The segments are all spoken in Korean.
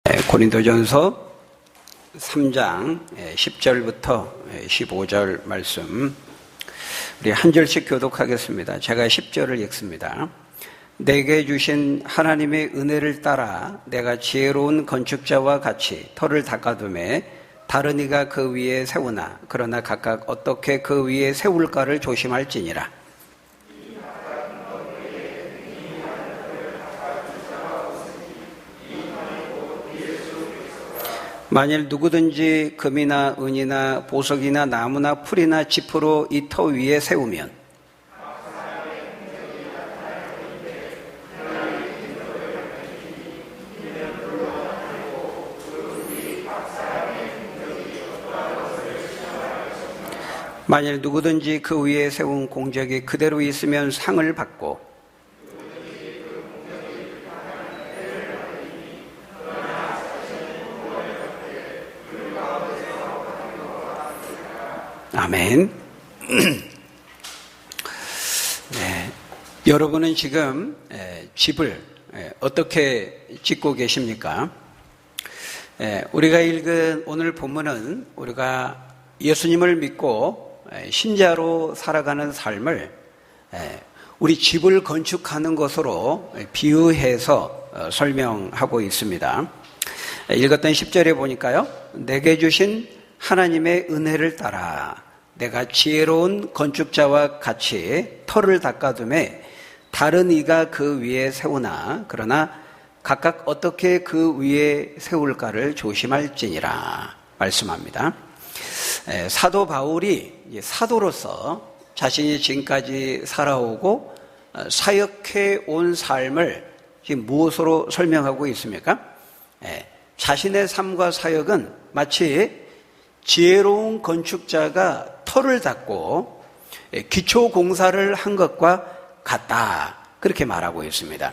고린도전서 3장 10절부터 15절 말씀 우리 한 절씩 교독하겠습니다. 제가 10절을 읽습니다. 내게 주신 하나님의 은혜를 따라 내가 지혜로운 건축자와 같이 터를 닦아두매 다른 이가 그 위에 세우나 그러나 각각 어떻게 그 위에 세울까를 조심할지니라. 만일 누구든지 금이나 은이나 보석이나 나무나 풀이나 지프로 이 터 위에 세우면 만일 누구든지 그 위에 세운 공적이 그대로 있으면 상을 받고 아멘. 네, 여러분은 지금 집을 어떻게 짓고 계십니까? 우리가 읽은 오늘 본문은 우리가 예수님을 믿고 신자로 살아가는 삶을 우리 집을 건축하는 것으로 비유해서 설명하고 있습니다. 읽었던 10절에 보니까요. 내게 주신 하나님의 은혜를 따라 내가 지혜로운 건축자와 같이 터를 닦아두매 다른 이가 그 위에 세우나 그러나 각각 어떻게 그 위에 세울까를 조심할지니라 말씀합니다. 사도 바울이 사도로서 자신이 지금까지 살아오고 사역해 온 삶을 지금 무엇으로 설명하고 있습니까? 자신의 삶과 사역은 마치 지혜로운 건축자가 터를 닦고 기초 공사를 한 것과 같다. 그렇게 말하고 있습니다.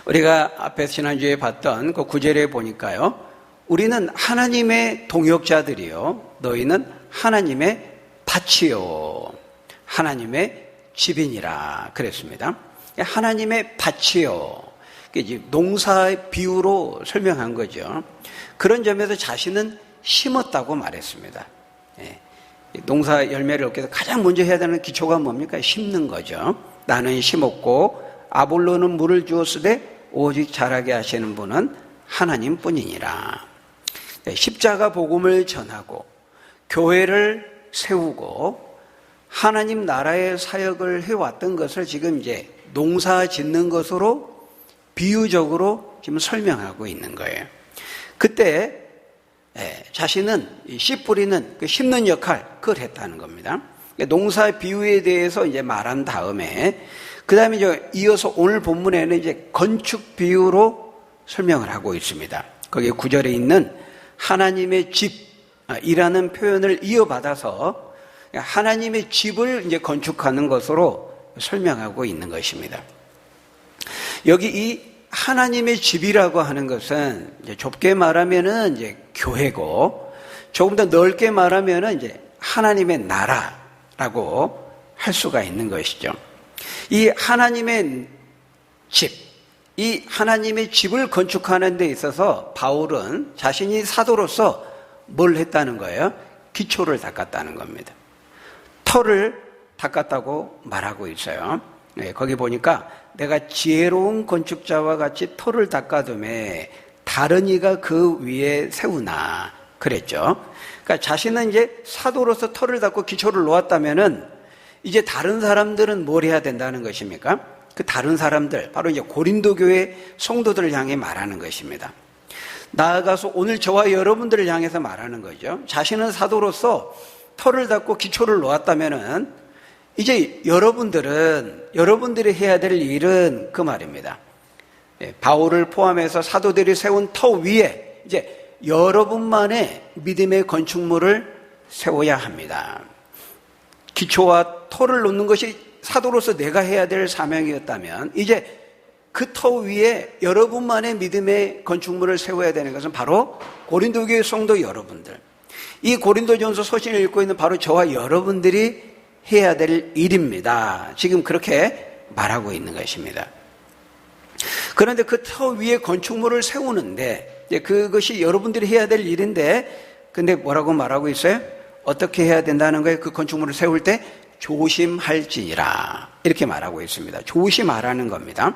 우리가 앞에 지난주에 봤던 그 9절에 보니까요. 우리는 하나님의 동역자들이요. 너희는 하나님의 밭이요. 하나님의 집이니라. 그랬습니다. 하나님의 밭이요. 농사의 비유로 설명한 거죠. 그런 점에서 자신은 심었다고 말했습니다. 농사 열매를 얻기 위해서 가장 먼저 해야 되는 기초가 뭡니까? 심는 거죠. 나는 심었고 아볼로는 물을 주었으되 오직 자라게 하시는 분은 하나님뿐이니라. 십자가 복음을 전하고 교회를 세우고 하나님 나라의 사역을 해왔던 것을 지금 이제 농사 짓는 것으로 비유적으로 지금 설명하고 있는 거예요. 그때 자신은 씨 뿌리는 그 심는 역할 그걸 했다는 겁니다. 농사 비유에 대해서 이제 말한 다음에 그 다음에 이제 이어서 오늘 본문에는 이제 건축 비유로 설명을 하고 있습니다. 거기 9절에 있는 하나님의 집이라는 표현을 이어받아서 하나님의 집을 이제 건축하는 것으로 설명하고 있는 것입니다. 여기 이 하나님의 집이라고 하는 것은 이제 좁게 말하면은 이제 교회고 조금 더 넓게 말하면은 이제 하나님의 나라라고 할 수가 있는 것이죠. 이 하나님의 집, 이 하나님의 집을 건축하는 데 있어서 바울은 자신이 사도로서 뭘 했다는 거예요? 기초를 닦았다는 겁니다. 터를 닦았다고 말하고 있어요. 거기 보니까 내가 지혜로운 건축자와 같이 터를 닦아두매 다른 이가 그 위에 세우나 그랬죠. 그러니까 자신은 이제 사도로서 터를 닦고 기초를 놓았다면은 이제 다른 사람들은 뭘 해야 된다는 것입니까? 그 다른 사람들 바로 이제 고린도 교회 성도들을 향해 말하는 것입니다. 나아가서 오늘 저와 여러분들을 향해서 말하는 거죠. 자신은 사도로서 터를 닦고 기초를 놓았다면은 이제 여러분들이 해야 될 일은 그 말입니다. 바울을 포함해서 사도들이 세운 터 위에 이제 여러분만의 믿음의 건축물을 세워야 합니다. 기초와 터를 놓는 것이 사도로서 내가 해야 될 사명이었다면 이제 그 터 위에 여러분만의 믿음의 건축물을 세워야 되는 것은 바로 고린도 교회 성도 여러분들. 이 고린도전서 서신을 읽고 있는 바로 저와 여러분들이 해야 될 일입니다. 지금 그렇게 말하고 있는 것입니다. 그런데 그 터 위에 건축물을 세우는데 그것이 여러분들이 해야 될 일인데 근데 뭐라고 말하고 있어요? 어떻게 해야 된다는 거예요? 그 건축물을 세울 때 조심할지니라 이렇게 말하고 있습니다. 조심하라는 겁니다.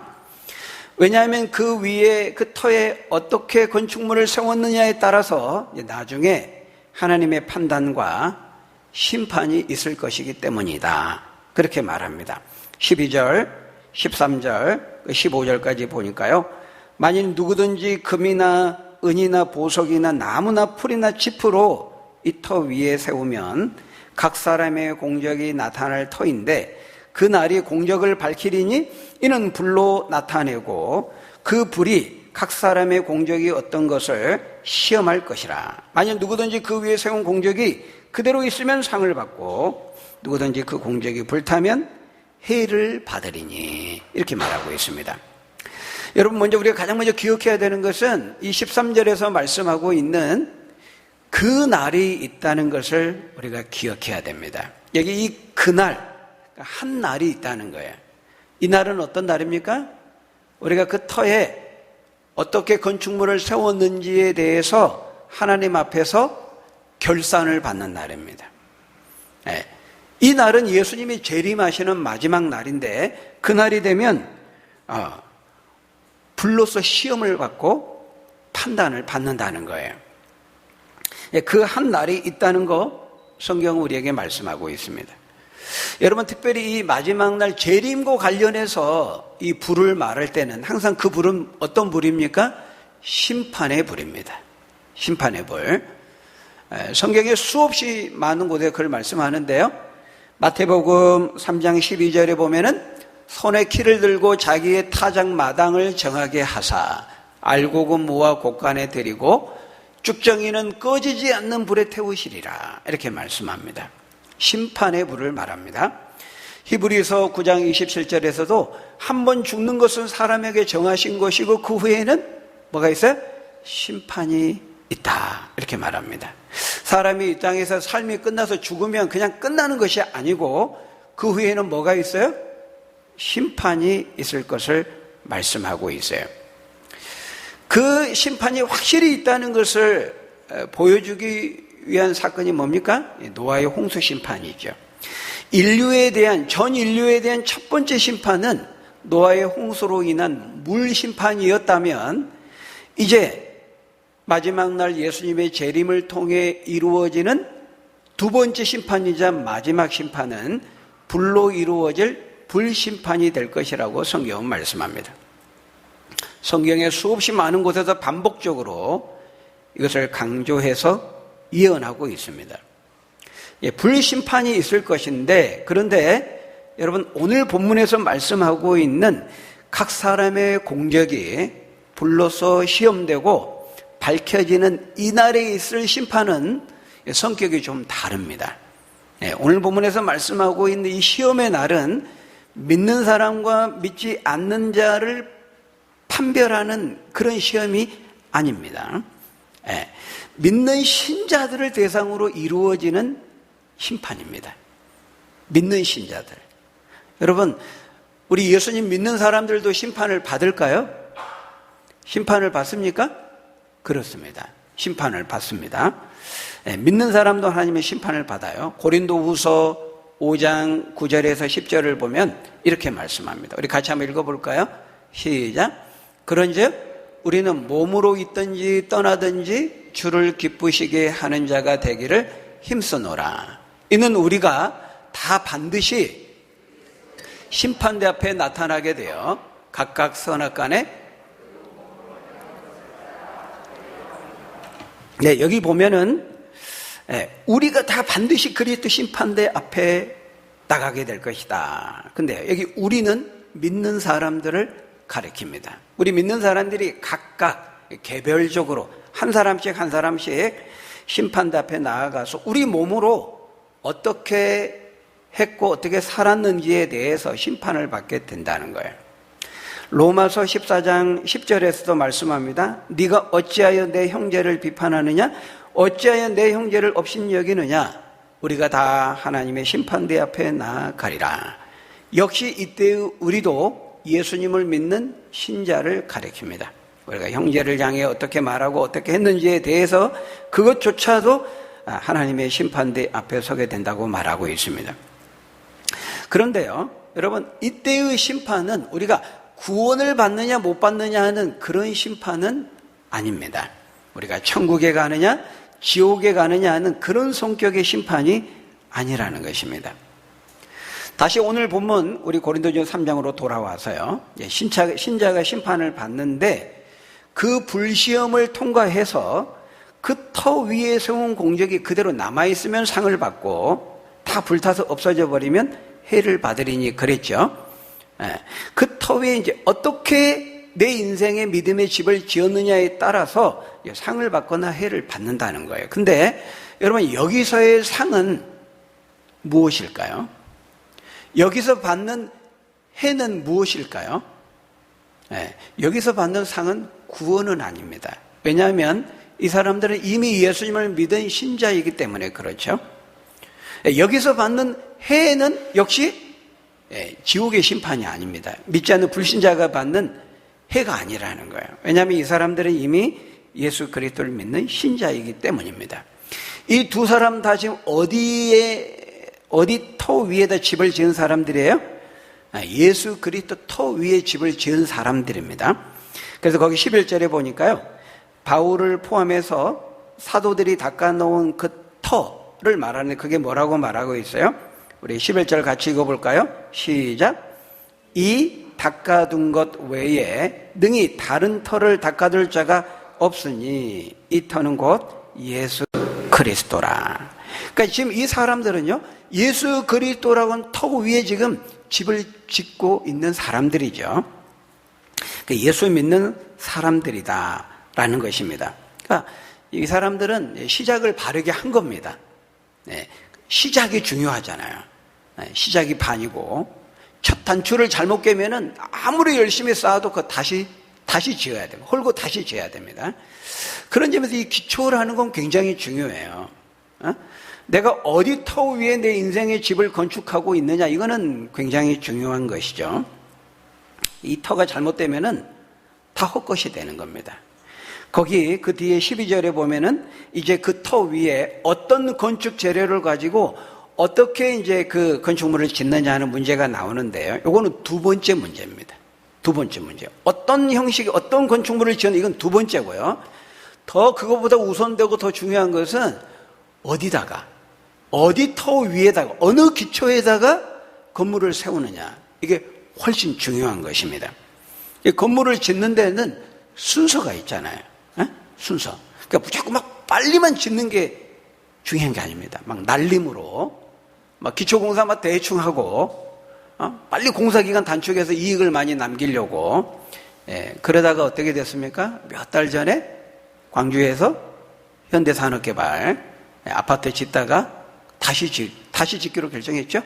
왜냐하면 그 위에 그 터에 어떻게 건축물을 세웠느냐에 따라서 나중에 하나님의 판단과 심판이 있을 것이기 때문이다. 그렇게 말합니다. 12절, 13절, 15절까지 보니까요. 만일 누구든지 금이나 은이나 보석이나 나무나 풀이나 짚으로 이 터 위에 세우면 각 사람의 공적이 나타날 터인데 그 날이 공적을 밝히리니 이는 불로 나타내고 그 불이 각 사람의 공적이 어떤 것을 시험할 것이라. 만약 누구든지 그 위에 세운 공적이 그대로 있으면 상을 받고 누구든지 그 공적이 불타면 해를 받으리니 이렇게 말하고 있습니다. 여러분 먼저 우리가 가장 먼저 기억해야 되는 것은 이 13절에서 말씀하고 있는 그 날이 있다는 것을 우리가 기억해야 됩니다. 여기 이 그날 한 날이 있다는 거예요. 이 날은 어떤 날입니까? 우리가 그 터에 어떻게 건축물을 세웠는지에 대해서 하나님 앞에서 결산을 받는 날입니다. 네. 이 날은 예수님이 재림하시는 마지막 날인데 그 날이 되면 불로서 시험을 받고 판단을 받는다는 거예요. 그 한 날이 있다는 거 성경은 우리에게 말씀하고 있습니다. 여러분 특별히 이 마지막 날 재림과 관련해서 이 불을 말할 때는 항상 그 불은 어떤 불입니까? 심판의 불입니다. 심판의 불. 성경에 수없이 많은 곳에 그걸 말씀하는데요. 마태복음 3장 12절에 보면은 손에 키를 들고 자기의 타작 마당을 정하게 하사 알곡은 무와 곡간에 들이고 쭉정이는 꺼지지 않는 불에 태우시리라 이렇게 말씀합니다. 심판의 불을 말합니다. 히브리서 9장 27절에서도 한 번 죽는 것은 사람에게 정하신 것이고 그 후에는 뭐가 있어요? 심판이 있다 이렇게 말합니다. 사람이 이 땅에서 삶이 끝나서 죽으면 그냥 끝나는 것이 아니고 그 후에는 뭐가 있어요? 심판이 있을 것을 말씀하고 있어요. 그 심판이 확실히 있다는 것을 보여주기 위한 사건이 뭡니까? 노아의 홍수 심판이죠. 전 인류에 대한 첫 번째 심판은 노아의 홍수로 인한 물 심판이었다면 이제 마지막 날 예수님의 재림을 통해 이루어지는 두 번째 심판이자 마지막 심판은 불로 이루어질 불심판이 될 것이라고 성경은 말씀합니다. 성경의 수없이 많은 곳에서 반복적으로 이것을 강조해서 예언하고 있습니다. 불심판이 있을 것인데 그런데 여러분 오늘 본문에서 말씀하고 있는 각 사람의 공적이 불로서 시험되고 밝혀지는 이날에 있을 심판은 성격이 좀 다릅니다. 오늘 본문에서 말씀하고 있는 이 시험의 날은 믿는 사람과 믿지 않는 자를 판별하는 그런 시험이 아닙니다. 믿는 신자들을 대상으로 이루어지는 심판입니다. 믿는 신자들. 여러분, 우리 예수님 믿는 사람들도 심판을 받을까요? 심판을 받습니까? 그렇습니다. 심판을 받습니다. 믿는 사람도 하나님의 심판을 받아요. 고린도후서 5장 9절에서 10절을 보면 이렇게 말씀합니다. 우리 같이 한번 읽어볼까요? 시작. 그런즉 우리는 몸으로 있든지 떠나든지 주를 기쁘시게 하는 자가 되기를 힘쓰노라. 이는 우리가 다 반드시 심판대 앞에 나타나게 되어 각각 선악간에 여기 보면은 우리가 다 반드시 그리스도 심판대 앞에 나가게 될 것이다. 근데 여기 우리는 믿는 사람들을 가리킵니다. 우리 믿는 사람들이 각각 개별적으로 한 사람씩 심판대 앞에 나아가서 우리 몸으로 어떻게 했고 어떻게 살았는지에 대해서 심판을 받게 된다는 거예요. 로마서 14장 10절에서도 말씀합니다. 네가 어찌하여 내 형제를 비판하느냐? 어찌하여 내 형제를 업신여기느냐? 우리가 다 하나님의 심판대 앞에 나아가리라. 역시 이때의 우리도 예수님을 믿는 신자를 가리킵니다. 우리가 형제를 향해 어떻게 말하고 어떻게 했는지에 대해서 그것조차도 하나님의 심판대 앞에 서게 된다고 말하고 있습니다. 그런데요, 여러분, 이때의 심판은 우리가 구원을 받느냐 못 받느냐 하는 그런 심판은 아닙니다. 우리가 천국에 가느냐 지옥에 가느냐 하는 그런 성격의 심판이 아니라는 것입니다. 다시 오늘 본문 우리 고린도전서 3장으로 돌아와서요, 신자가 심판을 받는데 그 불시험을 통과해서 그 터 위에 세운 공적이 그대로 남아있으면 상을 받고 다 불타서 없어져 버리면 해를 받으리니 그랬죠. 그 터 위에 이제 어떻게 내 인생의 믿음의 집을 지었느냐에 따라서 상을 받거나 해를 받는다는 거예요. 근데 여러분, 여기서의 상은 무엇일까요? 여기서 받는 해는 무엇일까요? 여기서 받는 상은 구원은 아닙니다. 왜냐하면 이 사람들은 이미 예수님을 믿은 신자이기 때문에 그렇죠. 여기서 받는 해는 역시 지옥의 심판이 아닙니다. 믿지 않는 불신자가 받는 해가 아니라는 거예요. 왜냐하면 이 사람들은 이미 예수 그리스도를 믿는 신자이기 때문입니다. 이 두 사람 다 지금 어디 터 위에다 집을 지은 사람들이에요? 예수 그리스도 터 위에 집을 지은 사람들입니다. 그래서 거기 11절에 보니까요, 바울을 포함해서 사도들이 닦아놓은 그 터를 말하는데 그게 뭐라고 말하고 있어요? 우리 11절 같이 읽어볼까요? 시작. 이 닦아둔 것 외에 능히 다른 터를 닦아둘 자가 없으니 이 터는 곧 예수 그리스도라. 그러니까 지금 이 사람들은요, 예수 그리스도라고는 터 위에 지금 집을 짓고 있는 사람들이죠. 예수 믿는 사람들이다라는 것입니다. 그러니까 이 사람들은 시작을 바르게 한 겁니다. 시작이 중요하잖아요. 시작이 반이고, 첫 단추를 잘못 깨면은 아무리 열심히 쌓아도 그거 다시 지어야 됩니다. 헐고 다시 지어야 됩니다. 그런 점에서 이 기초를 하는 건 굉장히 중요해요. 내가 어디 터 위에 내 인생의 집을 건축하고 있느냐, 이거는 굉장히 중요한 것이죠. 이 터가 잘못되면은 다 헛것이 되는 겁니다. 거기 그 뒤에 12절에 보면은 이제 그 터 위에 어떤 건축 재료를 가지고 어떻게 이제 그 건축물을 짓느냐 하는 문제가 나오는데요. 이거는 두 번째 문제입니다. 두 번째 문제. 어떤 형식의 어떤 건축물을 지었는, 이건 두 번째고요. 더 그것보다 우선되고 더 중요한 것은 어디다가, 어디 터 위에다가, 어느 기초에다가 건물을 세우느냐, 이게 훨씬 중요한 것입니다. 이 건물을 짓는 데는 순서가 있잖아요. 순서. 그러니까 무조건 막 빨리만 짓는 게 중요한 게 아닙니다. 막 날림으로, 막 기초공사 막 대충 하고, 빨리 공사기간 단축해서 이익을 많이 남기려고, 그러다가 어떻게 됐습니까? 몇 달 전에 광주에서 현대산업개발 아파트 짓다가 다시 짓기로 결정했죠.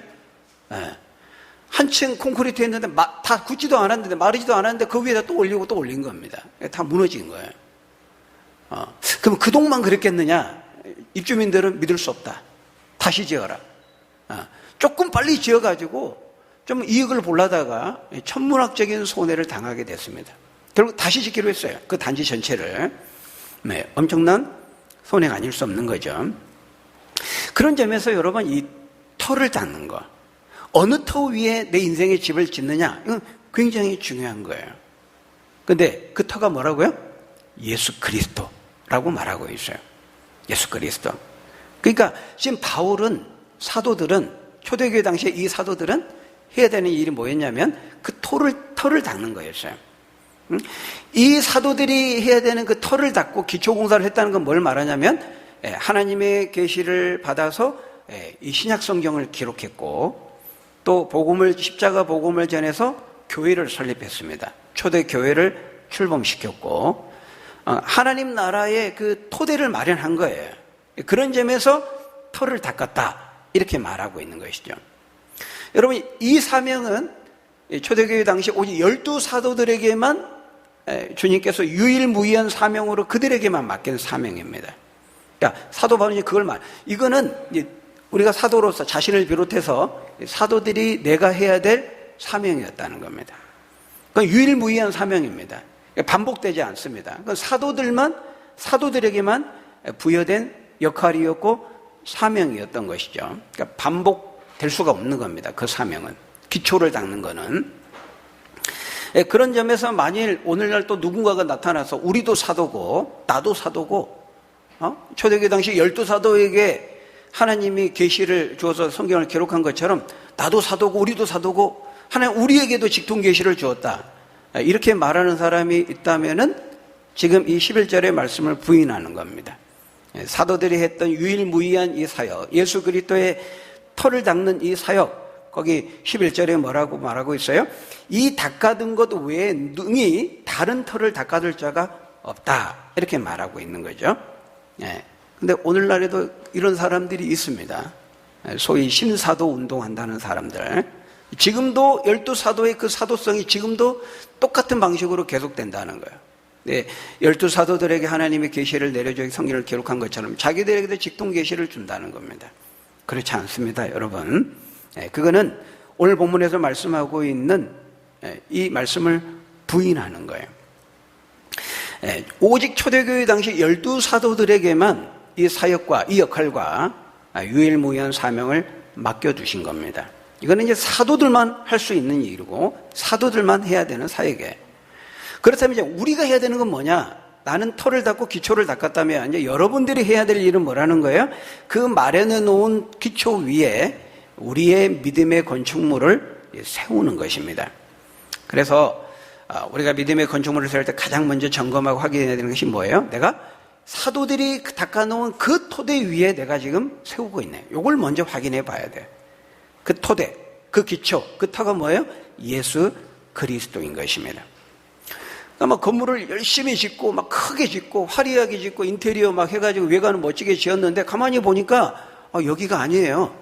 한층 콘크리트 했는데 다 굳지도 않았는데, 마르지도 않았는데 그 위에다 또 올리고 또 올린 겁니다. 다 무너진 거예요. 그럼 그 동만 그랬겠느냐? 입주민들은 믿을 수 없다. 다시 지어라. 조금 빨리 지어가지고 좀 이익을 보려다가 천문학적인 손해를 당하게 됐습니다. 결국 다시 짓기로 했어요. 그 단지 전체를. 엄청난 손해가 아닐 수 없는 거죠. 그런 점에서 여러분, 이 터를 닦는 거, 어느 터 위에 내 인생의 집을 짓느냐, 이건 굉장히 중요한 거예요. 근데 그 터가 뭐라고요? 예수 그리스도라고 말하고 있어요. 예수 그리스도. 그러니까 지금 바울은, 사도들은, 초대교회 당시에 이 사도들은 해야 되는 일이 뭐였냐면 그 터를 닦는 거였어요. 이 사도들이 해야 되는 그 터를 닦고 기초공사를 했다는 건 뭘 말하냐면, 하나님의 계시를 받아서 이 신약 성경을 기록했고, 또 십자가 복음을 전해서 교회를 설립했습니다. 초대 교회를 출범시켰고, 하나님 나라의 그 토대를 마련한 거예요. 그런 점에서 터를 닦았다, 이렇게 말하고 있는 것이죠. 여러분, 이 사명은 초대교회 당시 오직 12사도들에게만 주님께서 유일무이한 사명으로 그들에게만 맡긴 사명입니다. 그러니까 사도 바울이 그걸 이거는 우리가 사도로서 자신을 비롯해서 사도들이 내가 해야 될 사명이었다는 겁니다. 그건 유일무이한 사명입니다. 반복되지 않습니다. 그건 사도들에게만 부여된 역할이었고 사명이었던 것이죠. 그러니까 반복될 수가 없는 겁니다. 그 사명은. 기초를 닦는 거는. 그런 점에서 만일 오늘날 또 누군가가 나타나서 우리도 사도고 나도 사도고 초대교회 당시 12사도에게 하나님이 계시를 주어서 성경을 기록한 것처럼 나도 사도고 우리도 사도고 하나님 우리에게도 직통 계시를 주었다. 이렇게 말하는 사람이 있다면은 지금 이 11절의 말씀을 부인하는 겁니다. 사도들이 했던 유일무이한 이 사역, 예수 그리스도의 터를 닦는 이 사역, 거기 11절에 뭐라고 말하고 있어요? 이 닦아둔 것 외에 능히 다른 터를 닦아둘 자가 없다. 이렇게 말하고 있는 거죠. 근데 오늘날에도 이런 사람들이 있습니다. 소위 신사도 운동한다는 사람들. 지금도 12사도의 그 사도성이 지금도 똑같은 방식으로 계속된다는 거예요. 12사도들에게 하나님의 계시를 내려줘 성경을 기록한 것처럼 자기들에게도 직통 계시를 준다는 겁니다. 그렇지 않습니다, 여러분. 그거는 오늘 본문에서 말씀하고 있는 이 말씀을 부인하는 거예요. 오직 초대교회 당시 12사도들에게만 이 사역과 이 역할과 유일무이한 사명을 맡겨두신 겁니다. 이거는 이제 사도들만 할 수 있는 일이고 사도들만 해야 되는 사역이에요. 그렇다면 이제 우리가 해야 되는 건 뭐냐? 나는 터를 닦고 기초를 닦았다면 이제 여러분들이 해야 될 일은 뭐라는 거예요? 그 마련해 놓은 기초 위에 우리의 믿음의 건축물을 세우는 것입니다. 그래서 우리가 믿음의 건축물을 세울 때 가장 먼저 점검하고 확인해야 되는 것이 뭐예요? 내가 사도들이 닦아놓은 그 토대 위에 내가 지금 세우고 있네. 이걸 먼저 확인해 봐야 돼. 그 토대, 그 기초, 그 터가 뭐예요? 예수 그리스도인 것입니다. 그러니까 건물을 열심히 짓고 막 크게 짓고 화려하게 짓고 인테리어 막 해가지고 외관을 멋지게 지었는데 가만히 보니까 여기가 아니에요.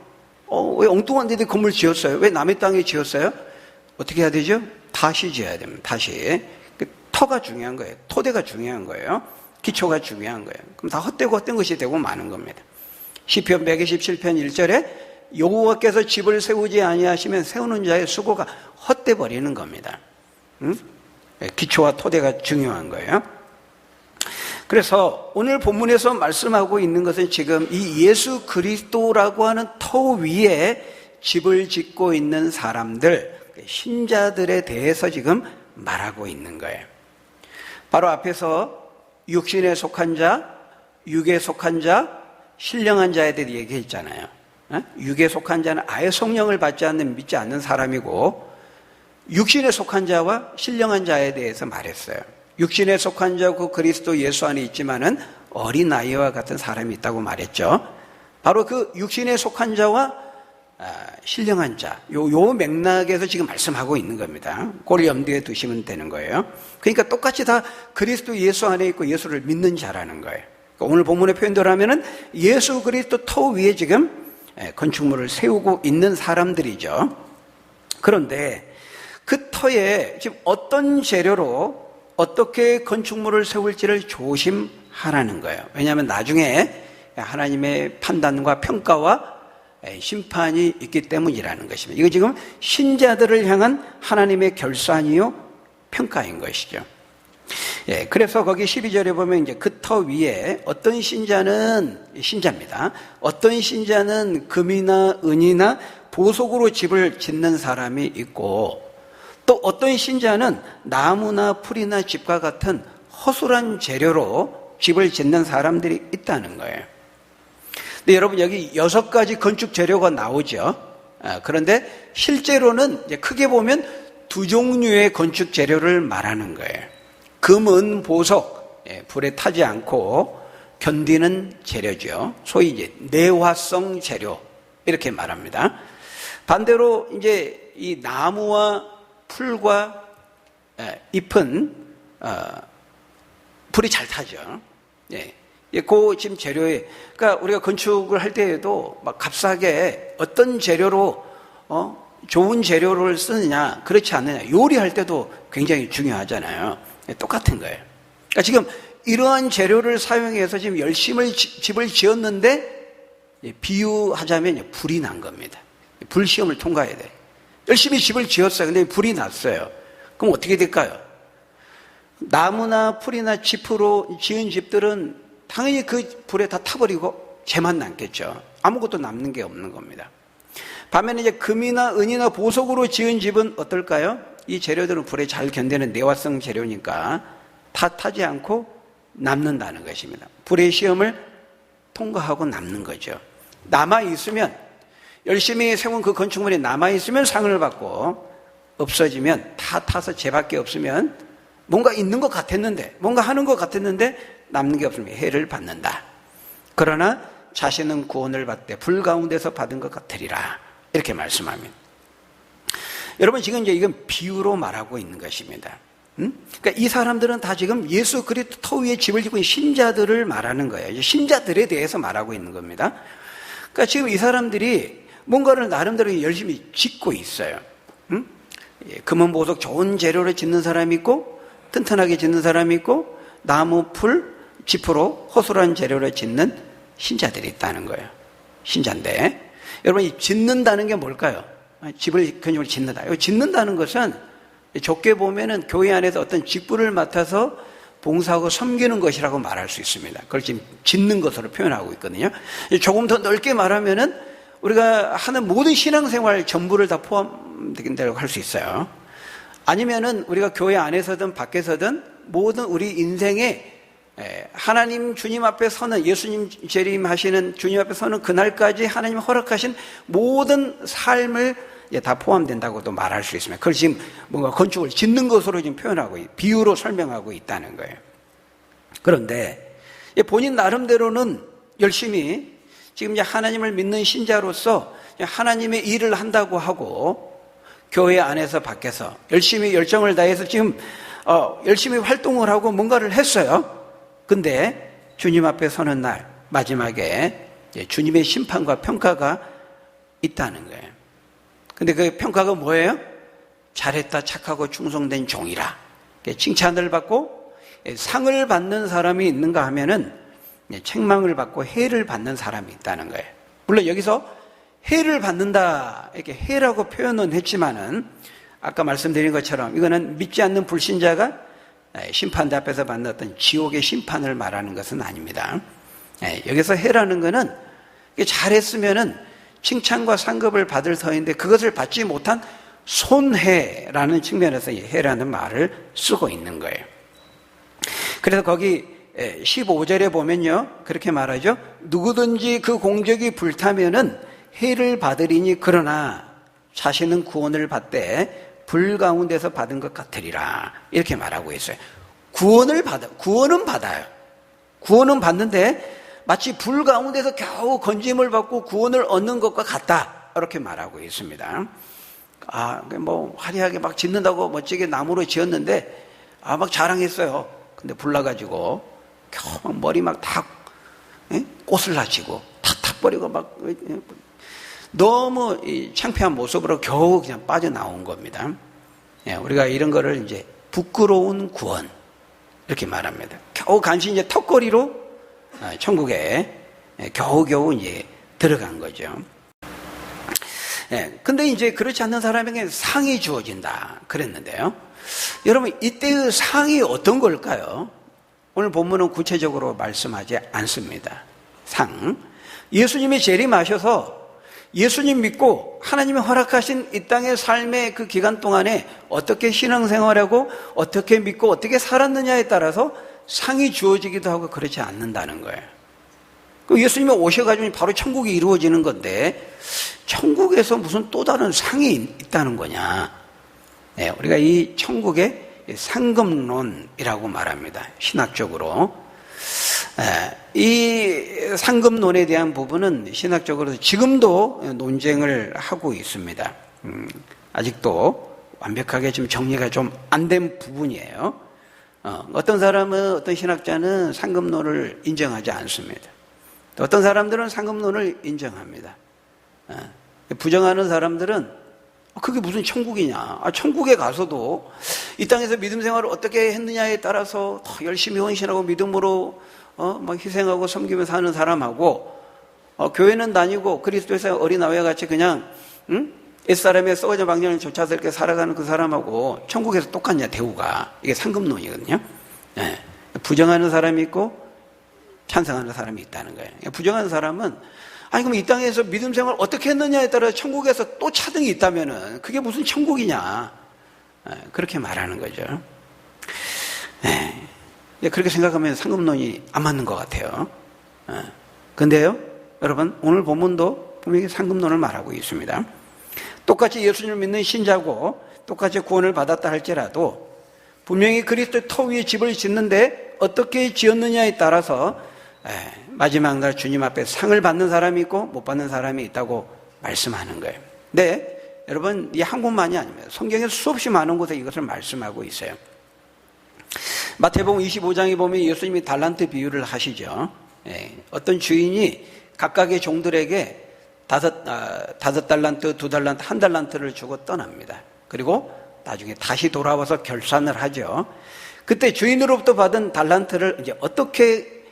왜 엉뚱한 데도 건물 지었어요? 왜 남의 땅에 지었어요? 어떻게 해야 되죠? 다시 지어야 됩니다. 다시. 터가 중요한 거예요. 토대가 중요한 거예요. 기초가 중요한 거예요. 그럼 다 헛된 것이 되고 마는 겁니다. 시편 127편 1절에 여호와께서 집을 세우지 아니하시면 세우는 자의 수고가 헛돼 버리는 겁니다. 기초와 토대가 중요한 거예요. 그래서 오늘 본문에서 말씀하고 있는 것은 지금 이 예수 그리스도라고 하는 터 위에 집을 짓고 있는 사람들, 신자들에 대해서 지금 말하고 있는 거예요. 바로 앞에서 육신에 속한 자, 육에 속한 자, 신령한 자에 대해 얘기했잖아요. 육에 속한 자는 아예 성령을 받지 않는 믿지 않는 사람이고 육신에 속한 자와 신령한 자에 대해서 말했어요. 육신에 속한 자고 그리스도 예수 안에 있지만은 어린아이와 같은 사람이 있다고 말했죠. 바로 그 육신에 속한 자와 신령한 자, 요 맥락에서 지금 말씀하고 있는 겁니다. 그걸 염두에 두시면 되는 거예요. 그러니까 똑같이 다 그리스도 예수 안에 있고 예수를 믿는 자라는 거예요. 그러니까 오늘 본문의 표현대로 하면은 예수 그리스도 터 위에 지금 건축물을 세우고 있는 사람들이죠. 그런데 그 터에 지금 어떤 재료로 어떻게 건축물을 세울지를 조심하라는 거예요. 왜냐하면 나중에 하나님의 판단과 평가와 심판이 있기 때문이라는 것입니다. 이거 지금 신자들을 향한 하나님의 결산이요 평가인 것이죠. 그래서 거기 12절에 보면 이제 그 터 위에 어떤 신자는 신자입니다. 어떤 신자는 금이나 은이나 보석으로 집을 짓는 사람이 있고 또 어떤 신자는 나무나 풀이나 집과 같은 허술한 재료로 집을 짓는 사람들이 있다는 거예요. 근데 여러분 여기 6가지 건축 재료가 나오죠. 그런데 실제로는 이제 크게 보면 2종류의 건축 재료를 말하는 거예요. 금은 보석, 불에 타지 않고 견디는 재료죠. 소위 이제 내화성 재료 이렇게 말합니다. 반대로 이제 이 나무와 풀과 잎은 불이 잘 타죠. 그 지금 재료에, 그러니까 우리가 건축을 할 때에도 막 값싸게 어떤 재료로 좋은 재료를 쓰느냐, 그렇지 않느냐, 요리할 때도 굉장히 중요하잖아요. 똑같은 거예요. 그러니까 지금 이러한 재료를 사용해서 지금 열심히 집을 지었는데 비유하자면 불이 난 겁니다. 불시험을 통과해야 돼. 열심히 집을 지었어요. 근데 불이 났어요. 그럼 어떻게 될까요? 나무나 풀이나 짚으로 지은 집들은 당연히 그 불에 다 타버리고 재만 남겠죠. 아무것도 남는 게 없는 겁니다. 반면에 이제 금이나 은이나 보석으로 지은 집은 어떨까요? 이 재료들은 불에 잘 견디는 내화성 재료니까 다 타지 않고 남는다는 것입니다. 불의 시험을 통과하고 남는 거죠. 남아있으면, 열심히 세운 그 건축물이 남아있으면 상을 받고, 없어지면, 다 타서 죄밖에 없으면 뭔가 있는 것 같았는데, 뭔가 하는 것 같았는데 남는 게 없으면 해를 받는다. 그러나 자신은 구원을 받되 불 가운데서 받은 것 같으리라. 이렇게 말씀합니다. 여러분, 지금 이제 이건 비유로 말하고 있는 것입니다. 그러니까 이 사람들은 다 지금 예수 그리스도 터 위에 집을 짓고 있는 신자들을 말하는 거예요. 신자들에 대해서 말하고 있는 겁니다. 그러니까 지금 이 사람들이 뭔가를 나름대로 열심히 짓고 있어요. 금은 보석 좋은 재료로 짓는 사람이 있고, 튼튼하게 짓는 사람이 있고, 나무, 풀, 짚으로 허술한 재료로 짓는 신자들이 있다는 거예요. 신자인데, 여러분, 이 짓는다는 게 뭘까요? 집을 건축을 짓는다. 짓는다는 것은 좁게 보면은 교회 안에서 어떤 직분을 맡아서 봉사하고 섬기는 것이라고 말할 수 있습니다. 그걸 지금 짓는 것으로 표현하고 있거든요. 조금 더 넓게 말하면은 우리가 하는 모든 신앙생활 전부를 다 포함된다고 할 수 있어요. 아니면은 우리가 교회 안에서든 밖에서든 모든 우리 인생에 하나님 주님 앞에 서는, 예수님 재림하시는 주님 앞에 서는 그날까지 하나님 허락하신 모든 삶을 다 포함된다고도 말할 수 있습니다. 그걸 지금 뭔가 건축을 짓는 것으로 지금 표현하고, 비유로 설명하고 있다는 거예요. 그런데 본인 나름대로는 열심히 지금 이제 하나님을 믿는 신자로서 하나님의 일을 한다고 하고, 교회 안에서 밖에서 열심히 열정을 다해서 지금 열심히 활동을 하고 뭔가를 했어요. 근데 주님 앞에 서는 날 마지막에 주님의 심판과 평가가 있다는 거예요. 근데 그 평가가 뭐예요? 잘했다, 착하고 충성된 종이라. 칭찬을 받고 상을 받는 사람이 있는가 하면은 책망을 받고 해를 받는 사람이 있다는 거예요. 물론 여기서 해를 받는다, 이렇게 해라고 표현은 했지만은 아까 말씀드린 것처럼 이거는 믿지 않는 불신자가 심판대 앞에서 받는 어떤 지옥의 심판을 말하는 것은 아닙니다. 여기서 해라는 것은 잘했으면은 칭찬과 상급을 받을 터인데 그것을 받지 못한 손해라는 측면에서 해라는 말을 쓰고 있는 거예요. 그래서 거기 15절에 보면요, 그렇게 말하죠. 누구든지 그 공적이 불타면은 해를 받으리니 그러나 자신은 구원을 받되 불 가운데서 받은 것 같으리라. 이렇게 말하고 있어요. 구원은 받아요. 구원은 받는데 마치 불 가운데서 겨우 건짐을 받고 구원을 얻는 것과 같다. 이렇게 말하고 있습니다. 뭐 화려하게 막 짓는다고 멋지게 나무로 지었는데 막 자랑했어요. 근데 불나가지고 겨우 막 머리 막 다 꽃을 다치고 탁탁 버리고 막 너무 창피한 모습으로 겨우 그냥 빠져나온 겁니다. 우리가 이런 거를 이제 부끄러운 구원 이렇게 말합니다. 겨우 간신히 이제 턱걸이로 천국에 겨우겨우 이제 들어간 거죠. 근데 이제 그렇지 않는 사람에게 상이 주어진다 그랬는데요. 여러분, 이때의 상이 어떤 걸까요? 오늘 본문은 구체적으로 말씀하지 않습니다. 상. 예수님이 재림하셔서 예수님 믿고 하나님이 허락하신 이 땅의 삶의 그 기간 동안에 어떻게 신앙생활하고 어떻게 믿고 어떻게 살았느냐에 따라서 상이 주어지기도 하고 그렇지 않는다는 거예요. 예수님이 오셔가지고 바로 천국이 이루어지는 건데 천국에서 무슨 또 다른 상이 있다는 거냐. 우리가 이 천국의 상급론이라고 말합니다. 신학적으로. 이 상급론에 대한 부분은 신학적으로 지금도 논쟁을 하고 있습니다. 아직도 완벽하게 좀 정리가 좀 안 된 부분이에요. 어떤 사람은, 어떤 신학자는 상급론을 인정하지 않습니다. 또 어떤 사람들은 상급론을 인정합니다. 부정하는 사람들은 그게 무슨 천국이냐. 천국에 가서도 이 땅에서 믿음 생활을 어떻게 했느냐에 따라서 더 열심히 헌신하고 믿음으로 막 희생하고 섬기면서 사는 사람하고 교회는 다니고 그리스도에서 어린아이와 같이 그냥 옛사람의 썩어져 방정을 쫓아서 이렇게 살아가는 그 사람하고 천국에서 똑같냐, 대우가. 이게 상급론이거든요. 예. 부정하는 사람이 있고 찬성하는 사람이 있다는 거예요. 부정하는 사람은 아니 그럼 이 땅에서 믿음 생활 어떻게 했느냐에 따라 천국에서 또 차등이 있다면은 그게 무슨 천국이냐, 그렇게 말하는 거죠. 그렇게 생각하면 상급론이 안 맞는 것 같아요. 근데요, 여러분, 오늘 본문도 분명히 상급론을 말하고 있습니다. 똑같이 예수님을 믿는 신자고 똑같이 구원을 받았다 할지라도 분명히 그리스도의 터 위에 집을 짓는데 어떻게 지었느냐에 따라서 마지막 날 주님 앞에 상을 받는 사람이 있고 못 받는 사람이 있다고 말씀하는 거예요. 근데 여러분, 이 한 곳만이 아닙니다. 성경에 수없이 많은 곳에 이것을 말씀하고 있어요. 마태복음 25장에 보면 예수님이 달란트 비유를 하시죠. 어떤 주인이 각각의 종들에게 다섯 달란트, 2달란트, 1달란트를 주고 떠납니다. 그리고 나중에 다시 돌아와서 결산을 하죠. 그때 주인으로부터 받은 달란트를 이제 어떻게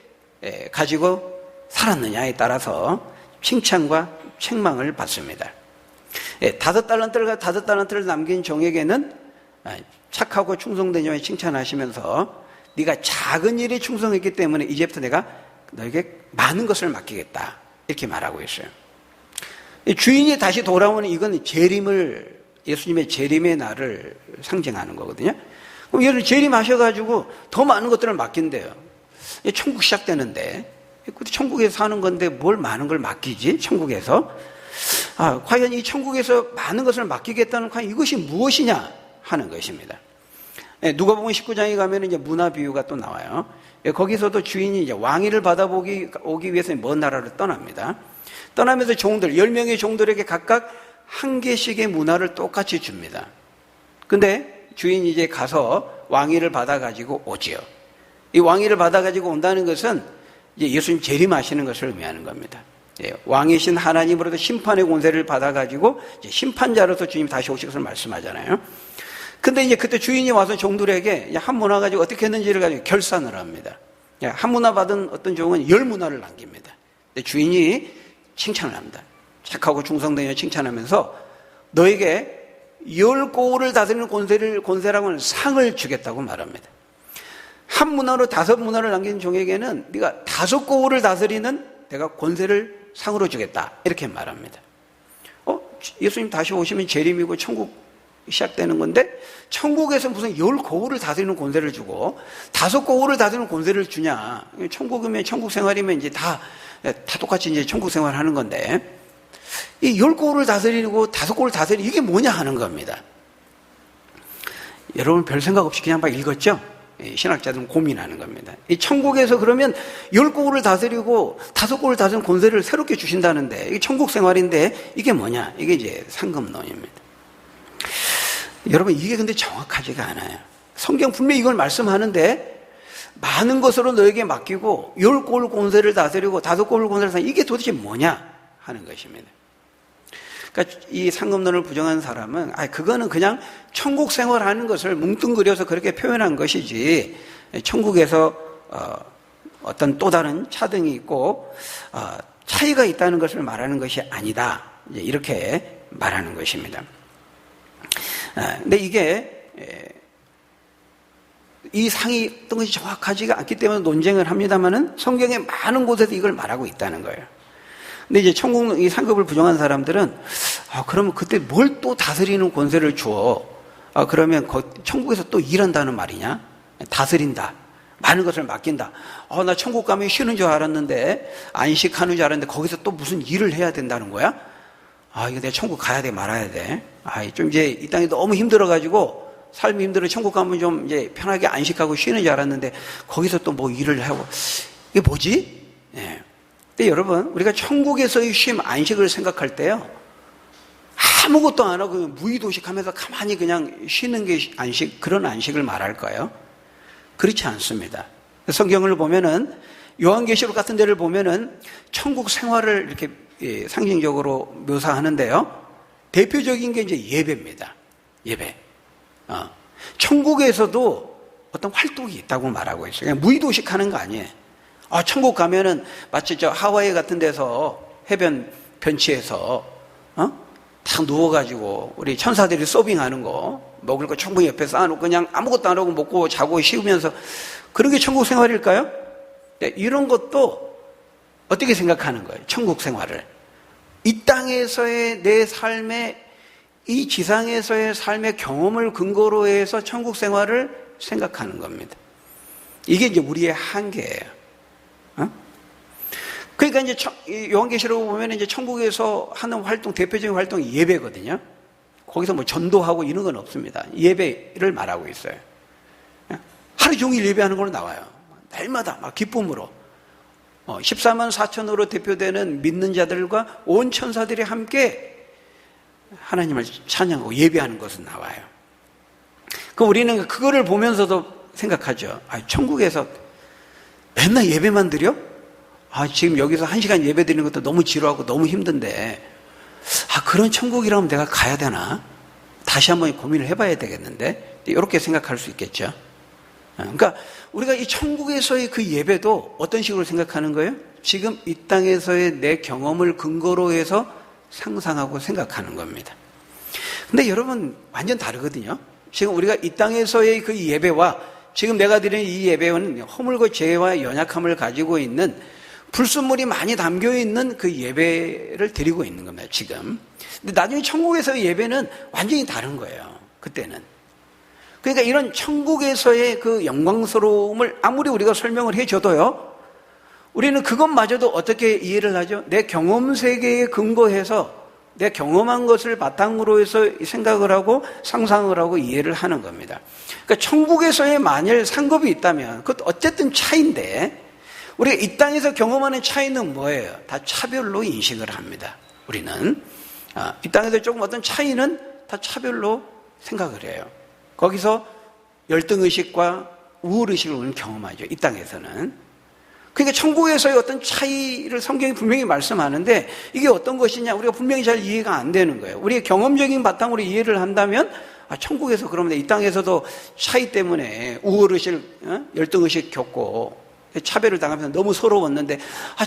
가지고 살았느냐에 따라서 칭찬과 책망을 받습니다. 5달란트를 남긴 종에게는 착하고 충성되냐고 칭찬하시면서 네가 작은 일에 충성했기 때문에 이제부터 내가 너에게 많은 것을 맡기겠다, 이렇게 말하고 있어요. 주인이 다시 돌아오는 이건 예수님의 재림의 날을 상징하는 거거든요. 그럼 예수님 재림하셔가지고 더 많은 것들을 맡긴대요. 천국 시작되는데, 천국에서 사는 건데 뭘 많은 걸 맡기지? 천국에서. 과연 이 천국에서 많은 것을 맡기겠다는 과연 이것이 무엇이냐 하는 것입니다. 누가복음 19장에 가면 이제 문화 비유가 또 나와요. 거기서도 주인이 이제 왕위를 오기 위해서 먼 나라를 떠납니다. 떠나면서 10명의 종들에게 각각 한 개씩의 문화를 똑같이 줍니다. 근데 주인이 이제 가서 왕위를 받아가지고 오지요. 이 왕위를 받아가지고 온다는 것은 이제 예수님 재림하시는 것을 의미하는 겁니다. 왕이신 하나님으로부터 심판의 권세를 받아가지고 이제 심판자로서 주님이 다시 오실 것을 말씀하잖아요. 근데 이제 그때 주인이 와서 종들에게 한 문화 가지고 어떻게 했는지를 가지고 결산을 합니다. 한 문화 받은 어떤 종은 10문화를 남깁니다. 근데 주인이 칭찬을 합니다. 착하고 충성되냐 칭찬하면서 너에게 10고을을 다스리는 권세라고 하는 상을 주겠다고 말합니다. 한 문화로 5문화를 남긴 종에게는 네가 5고을을 다스리는 내가 권세를 상으로 주겠다, 이렇게 말합니다. 예수님 다시 오시면 재림이고 천국 시작되는 건데 천국에서 무슨 10고을을 다스리는 권세를 주고 5고을을 다스리는 권세를 주냐? 천국이면 천국 생활이면 이제 다 똑같이 이제 천국 생활하는 건데 이 10고을을 다스리고 5고을을 다스리고 이게 뭐냐 하는 겁니다. 여러분 별 생각 없이 그냥 막 읽었죠? 신학자들은 고민하는 겁니다. 이 천국에서 그러면 10고을을 다스리고 5고을을 다스리는 권세를 새롭게 주신다는데 이게 천국 생활인데 이게 뭐냐? 이게 이제 상급론입니다. 여러분 이게 근데 정확하지가 않아요. 성경 분명히 이걸 말씀하는데 많은 것으로 너에게 맡기고 10고을 권세를 다스리고 5고을 권세를 다스리고 이게 도대체 뭐냐 하는 것입니다. 그러니까 이 상급론을 부정한 사람은 그거는 그냥 천국 생활하는 것을 뭉뚱그려서 그렇게 표현한 것이지 천국에서 어떤 또 다른 차등이 있고 차이가 있다는 것을 말하는 것이 아니다, 이렇게 말하는 것입니다. 근데 이게 이 상이 어떤 것이 정확하지가 않기 때문에 논쟁을 합니다만은 성경의 많은 곳에서 이걸 말하고 있다는 거예요. 근데 이제 천국 이 상급을 부정한 사람들은 그러면 그때 뭘 또 다스리는 권세를 주어? 그러면 천국에서 또 일한다는 말이냐? 다스린다, 많은 것을 맡긴다. 나 천국 가면 쉬는 줄 알았는데 안식하는 줄 알았는데 거기서 또 무슨 일을 해야 된다는 거야? 이거 내가 천국 가야 돼 말아야 돼? 좀 이제 이 땅이 너무 힘들어가지고 삶이 힘들어 천국 가면 좀 이제 편하게 안식하고 쉬는 줄 알았는데 거기서 또 뭐 일을 하고 이게 뭐지? 근데 여러분 우리가 천국에서의 쉼, 안식을 생각할 때요 아무것도 안 하고 무의도식하면서 가만히 그냥 쉬는 게 안식, 그런 안식을 말할까요? 그렇지 않습니다. 성경을 보면은 요한계시록 같은 데를 보면은 천국 생활을 이렇게 상징적으로 묘사하는데요. 대표적인 게 이제 예배입니다. 예배. 천국에서도 어떤 활동이 있다고 말하고 있어요. 그냥 무의도식 하는 거 아니에요. 천국 가면은 마치 저 하와이 같은 데서 해변 벤치에서 딱 누워가지고 우리 천사들이 서빙하는 거 먹을 거 충분히 옆에 쌓아놓고 그냥 아무것도 안 하고 먹고 자고 쉬우면서 그런 게 천국 생활일까요? 네, 이런 것도 어떻게 생각하는 거예요? 천국 생활을. 이 땅에서의 내 삶의 이 지상에서의 삶의 경험을 근거로 해서 천국 생활을 생각하는 겁니다. 이게 이제 우리의 한계예요. 어? 그러니까 이제 요한계시록 보면 이제 천국에서 하는 활동, 대표적인 활동이 예배거든요. 거기서 뭐 전도하고 이런 건 없습니다. 예배를 말하고 있어요. 하루 종일 예배하는 걸로 나와요. 날마다 막 기쁨으로. 14만 4천으로 대표되는 믿는 자들과 온 천사들이 함께 하나님을 찬양하고 예배하는 것은 나와요. 우리는 그거를 보면서도 생각하죠. 천국에서 맨날 예배만 드려? 지금 여기서 1시간 예배 드리는 것도 너무 지루하고 너무 힘든데 그런 천국이라면 내가 가야 되나? 다시 한번 고민을 해봐야 되겠는데 이렇게 생각할 수 있겠죠. 그러니까 우리가 이 천국에서의 그 예배도 어떤 식으로 생각하는 거예요? 지금 이 땅에서의 내 경험을 근거로 해서 상상하고 생각하는 겁니다. 근데 여러분 완전 다르거든요. 지금 우리가 이 땅에서의 그 예배와 지금 내가 드리는 이 예배는 허물과 죄와 연약함을 가지고 있는 불순물이 많이 담겨있는 그 예배를 드리고 있는 겁니다, 지금. 근데 나중에 천국에서의 예배는 완전히 다른 거예요, 그때는. 그러니까 이런 천국에서의 그 영광스러움을 아무리 우리가 설명을 해줘도요, 우리는 그것마저도 어떻게 이해를 하죠? 내 경험 세계에 근거해서 내 경험한 것을 바탕으로 해서 생각을 하고 상상을 하고 이해를 하는 겁니다. 그러니까 천국에서의 만일 상급이 있다면 그것도 어쨌든 차이인데 우리가 이 땅에서 경험하는 차이는 뭐예요? 다 차별로 인식을 합니다. 우리는 이 땅에서 조금 어떤 차이는 다 차별로 생각을 해요. 거기서 열등의식과 우월의식을 우리는 경험하죠. 이 땅에서는. 그러니까 천국에서의 어떤 차이를 성경이 분명히 말씀하는데 이게 어떤 것이냐 우리가 분명히 잘 이해가 안 되는 거예요. 우리의 경험적인 바탕으로 이해를 한다면 천국에서 그러면 이 땅에서도 차이 때문에 우월의식, 열등의식 겪고 차별을 당하면서 너무 서러웠는데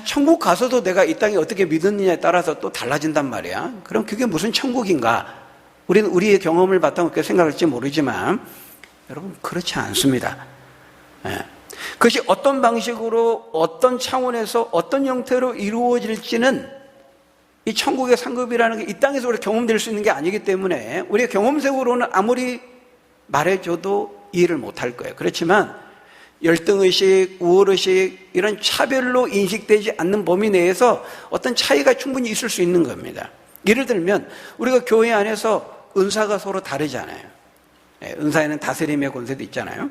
천국 가서도 내가 이 땅에 어떻게 믿었느냐에 따라서 또 달라진단 말이야. 그럼 그게 무슨 천국인가? 우리는 우리의 경험을 바탕으로 그렇게 생각할지 모르지만 여러분 그렇지 않습니다. 그것이 어떤 방식으로 어떤 차원에서 어떤 형태로 이루어질지는 이 천국의 상급이라는 게 이 땅에서 우리가 경험될 수 있는 게 아니기 때문에 우리의 경험색으로는 아무리 말해줘도 이해를 못할 거예요. 그렇지만 열등의식, 우월의식 이런 차별로 인식되지 않는 범위 내에서 어떤 차이가 충분히 있을 수 있는 겁니다. 예를 들면 우리가 교회 안에서 은사가 서로 다르잖아요. 은사에는 다스림의 권세도 있잖아요.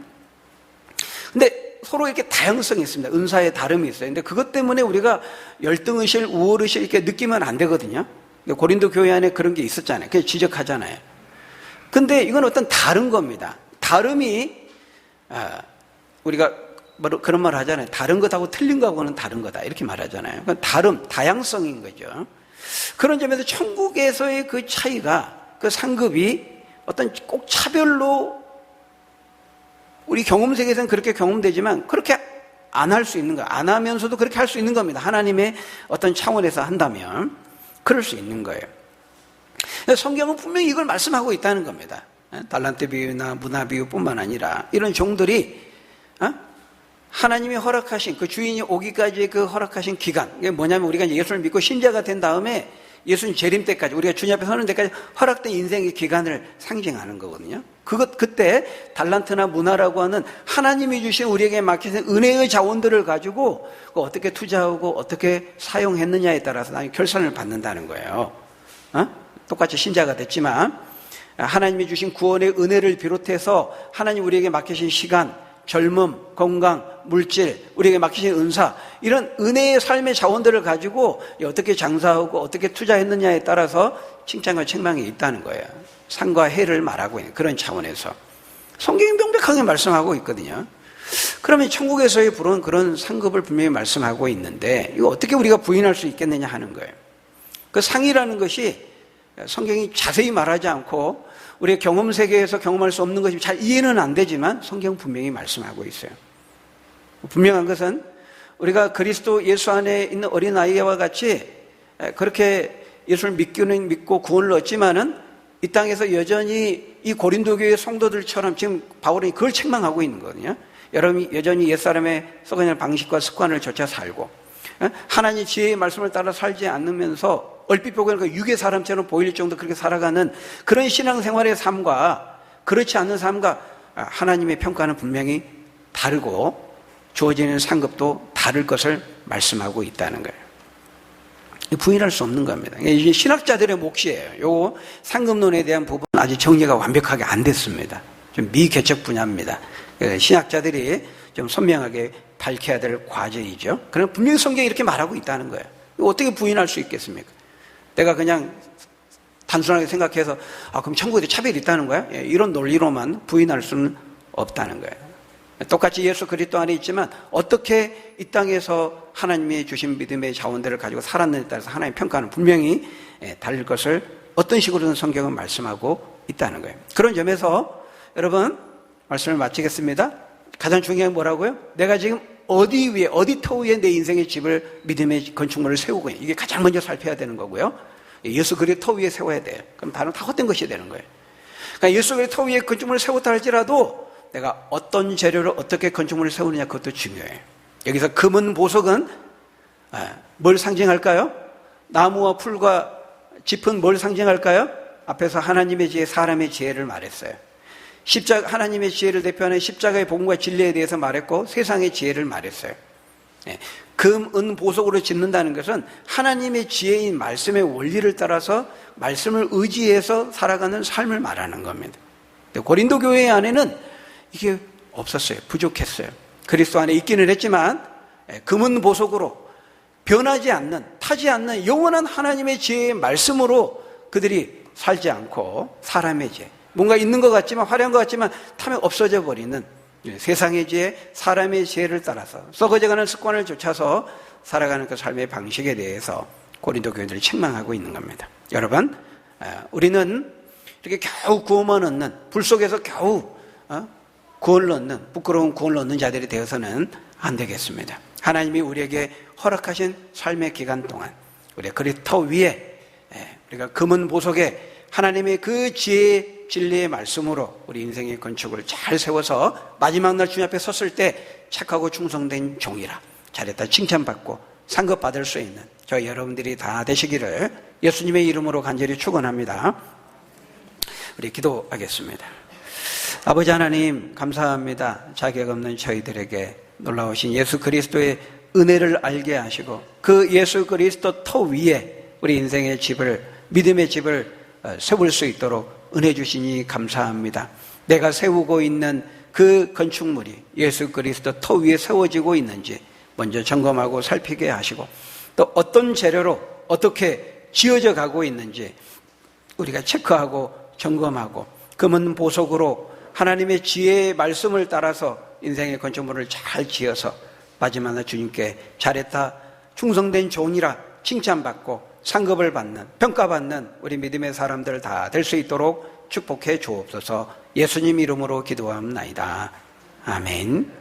근데 서로 이렇게 다양성이 있습니다. 은사의 다름이 있어요. 근데 그것 때문에 우리가 열등의식, 우월의식 이렇게 느끼면 안 되거든요. 고린도 교회 안에 그런 게 있었잖아요. 그래서 지적하잖아요. 근데 이건 어떤 다른 겁니다. 다름이 우리가 그런 말 하잖아요. 다른 것하고 틀린 것하고는 다른 거다. 이렇게 말하잖아요. 그러니까 다양성인 거죠. 그런 점에서 천국에서의 그 차이가, 그 상급이 어떤 꼭 차별로 우리 경험 세계에서는 그렇게 경험되지만 그렇게 안 할 수 있는 거예요. 안 하면서도 그렇게 할 수 있는 겁니다. 하나님의 어떤 차원에서 한다면 그럴 수 있는 거예요. 성경은 분명히 이걸 말씀하고 있다는 겁니다. 달란트 비유나 문화 비유뿐만 아니라 이런 종들이 하나님이 허락하신 그 주인이 오기까지의 그 허락하신 기간, 이게 뭐냐면 우리가 예수를 믿고 신자가 된 다음에 예수님 재림 때까지 우리가 주님 앞에 서는 데까지 허락된 인생의 기간을 상징하는 거거든요. 그때 달란트나 문화라고 하는 하나님이 주신 우리에게 맡기신 은혜의 자원들을 가지고 어떻게 투자하고 어떻게 사용했느냐에 따라서 나중에 결산을 받는다는 거예요. 똑같이 신자가 됐지만 하나님이 주신 구원의 은혜를 비롯해서 하나님 우리에게 맡기신 시간, 젊음, 건강, 물질, 우리에게 맡기신 은사, 이런 은혜의 삶의 자원들을 가지고 어떻게 장사하고 어떻게 투자했느냐에 따라서 칭찬과 책망이 있다는 거예요. 상과 해를 말하고 있는 그런 차원에서 성경이 명백하게 말씀하고 있거든요. 그러면 천국에서의 부러운 그런 상급을 분명히 말씀하고 있는데 이거 어떻게 우리가 부인할 수 있겠느냐 하는 거예요. 그 상이라는 것이 성경이 자세히 말하지 않고 우리의 경험 세계에서 경험할 수 없는 것이 잘 이해는 안 되지만 성경은 분명히 말씀하고 있어요. 분명한 것은 우리가 그리스도 예수 안에 있는 어린아이와 같이 그렇게 예수를 믿고 구원을 얻지만은 이 땅에서 여전히 이 고린도 교회 성도들처럼 지금 바울이 그걸 책망하고 있는 거거든요. 여러분이 여전히 옛사람의 썩어질 방식과 습관을 좇아 살고 하나님 지혜의 말씀을 따라 살지 않으면서 얼핏 보기에는 육의 사람처럼 보일 정도 그렇게 살아가는 그런 신앙생활의 삶과 그렇지 않은 삶과 하나님의 평가는 분명히 다르고 주어지는 상급도 다를 것을 말씀하고 있다는 거예요. 부인할 수 없는 겁니다. 이게 신학자들의 몫이에요. 요 상급론에 대한 부분은 아직 정리가 완벽하게 안 됐습니다. 좀 미개척 분야입니다. 신학자들이 좀 선명하게 밝혀야 될 과제이죠. 그러나 분명히 성경이 이렇게 말하고 있다는 거예요. 어떻게 부인할 수 있겠습니까? 내가 그냥 단순하게 생각해서 그럼 천국에 차별이 있다는 거야? 이런 논리로만 부인할 수는 없다는 거예요. 똑같이 예수 그리스도 안에 있지만 어떻게 이 땅에서 하나님이 주신 믿음의 자원들을 가지고 살았느냐에 따라서 하나님의 평가는 분명히 다를 것을 어떤 식으로든 성경은 말씀하고 있다는 거예요. 그런 점에서 여러분 말씀을 마치겠습니다. 가장 중요한 게 뭐라고요? 내가 지금 어디 위에, 어디 터 위에 내 인생의 집을 믿음의 건축물을 세우고 있냐. 이게 가장 먼저 살펴야 되는 거고요. 예수 그리스도 터 위에 세워야 돼요. 그럼 다른 다 헛된 것이 되는 거예요. 그러니까 예수 그리스도 터 위에 건축물을 세웠다 할지라도 내가 어떤 재료로 어떻게 건축물을 세우느냐 그것도 중요해요. 여기서 금은 보석은 뭘 상징할까요? 나무와 풀과 짚은 뭘 상징할까요? 앞에서 하나님의 지혜, 사람의 지혜를 말했어요. 하나님의 지혜를 대표하는 십자가의 복음과 진리에 대해서 말했고 세상의 지혜를 말했어요. 금, 은, 보석으로 짓는다는 것은 하나님의 지혜인 말씀의 원리를 따라서 말씀을 의지해서 살아가는 삶을 말하는 겁니다. 고린도 교회 안에는 이게 없었어요. 부족했어요. 그리스도 안에 있기는 했지만 금은 보석으로 변하지 않는, 타지 않는 영원한 하나님의 지혜의 말씀으로 그들이 살지 않고 사람의 지혜, 뭔가 있는 것 같지만 화려한 것 같지만 타면 없어져 버리는 세상의 지혜, 사람의 지혜를 따라서 썩어져가는 습관을 쫓아서 살아가는 그 삶의 방식에 대해서 고린도 교회들이 책망하고 있는 겁니다. 여러분, 우리는 이렇게 겨우 구원만 얻는, 불 속에서 겨우 구원을 얻는, 부끄러운 구원을 얻는 자들이 되어서는 안 되겠습니다. 하나님이 우리에게 허락하신 삶의 기간 동안 우리가 그리스도 위에 우리가 금은 보석에 하나님의 그 지혜의 진리의 말씀으로 우리 인생의 건축을 잘 세워서 마지막 날 주님 앞에 섰을 때 착하고 충성된 종이라 잘했다 칭찬받고 상급받을 수 있는 저희 여러분들이 다 되시기를 예수님의 이름으로 간절히 축원합니다. 우리 기도하겠습니다. 아버지 하나님 감사합니다. 자격 없는 저희들에게 놀라우신 예수 그리스도의 은혜를 알게 하시고 그 예수 그리스도 터 위에 우리 인생의 집을, 믿음의 집을 세울 수 있도록 은혜 주시니 감사합니다. 내가 세우고 있는 그 건축물이 예수 그리스도 터 위에 세워지고 있는지 먼저 점검하고 살피게 하시고 또 어떤 재료로 어떻게 지어져 가고 있는지 우리가 체크하고 점검하고 금은 보석으로 하나님의 지혜의 말씀을 따라서 인생의 건축물을 잘 지어서 마지막 날 주님께 잘했다 충성된 종이라 칭찬받고 상급을 받는, 평가받는 우리 믿음의 사람들 다 될 수 있도록 축복해 주옵소서. 예수님 이름으로 기도합니다. 아멘.